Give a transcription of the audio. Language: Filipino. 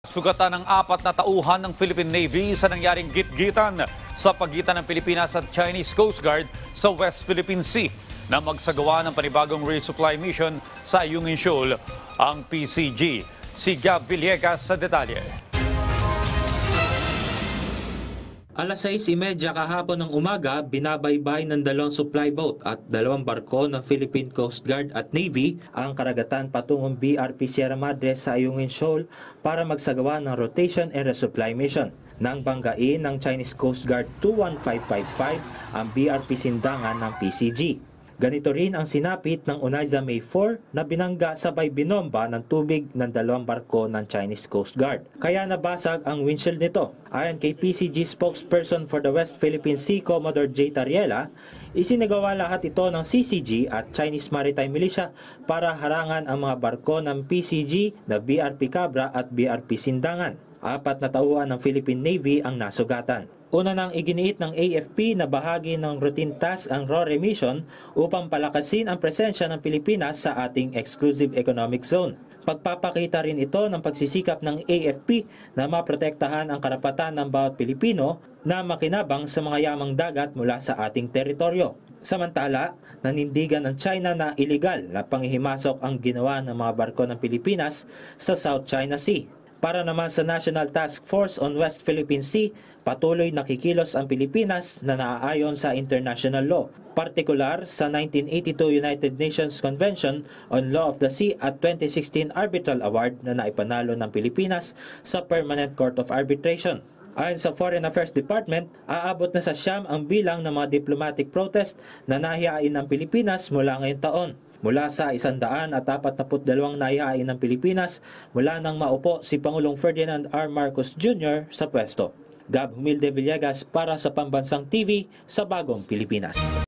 Sugatan ng 4 na tauhan ng Philippine Navy sa nangyaring gitgitan sa pagitan ng Pilipinas at Chinese Coast Guard sa West Philippine Sea na magsagawa ng panibagong resupply mission sa Ayungin Shoal, ang PCG. Si Gab Villegas sa detalye. Alas 6:30 kahapon ng umaga, binabaybay ng 2 supply boat at 2 barko ng Philippine Coast Guard at Navy ang karagatan patungong BRP Sierra Madre sa Ayungin Shoal para magsagawa ng rotation and resupply mission. Nang banggain ng Chinese Coast Guard 21555 ang BRP Sindangan ng PCG. Ganito rin ang sinapit ng Onaiza May 4 na binangga sabay binomba ng tubig ng 2 barko ng Chinese Coast Guard. Kaya nabasag ang windshield nito. Ayon kay PCG spokesperson for the West Philippine Sea, Commodore J. Tariela, isinagawa lahat ito ng CCG at Chinese Maritime Militia para harangan ang mga barko ng PCG na BRP Cabra at BRP Sindangan. 4 na tauhan ng Philippine Navy ang nasugatan. Una nang iginiit ng AFP na bahagi ng routine task ang RORE mission upang palakasin ang presensya ng Pilipinas sa ating exclusive economic zone. Pagpapakita rin ito ng pagsisikap ng AFP na maprotektahan ang karapatan ng bawat Pilipino na makinabang sa mga yamang dagat mula sa ating teritoryo. Samantala, nanindigan ng China na iligal na panghihimasok ang ginawa ng mga barko ng Pilipinas sa South China Sea. Para naman sa National Task Force on West Philippine Sea, patuloy nakikilos ang Pilipinas na naaayon sa international law, partikular sa 1982 United Nations Convention on Law of the Sea at 2016 Arbitral Award na naipanalo ng Pilipinas sa Permanent Court of Arbitration. Ayon sa Foreign Affairs Department, aabot na sa 9 ang bilang ng mga diplomatic protest na nahihain ng Pilipinas mula ngayong taon. Mula sa 142 nahihain ng Pilipinas mula nang maupo si Pangulong Ferdinand R. Marcos Jr. sa pwesto. Gab Humilde Villegas para sa Pambansang TV sa Bagong Pilipinas.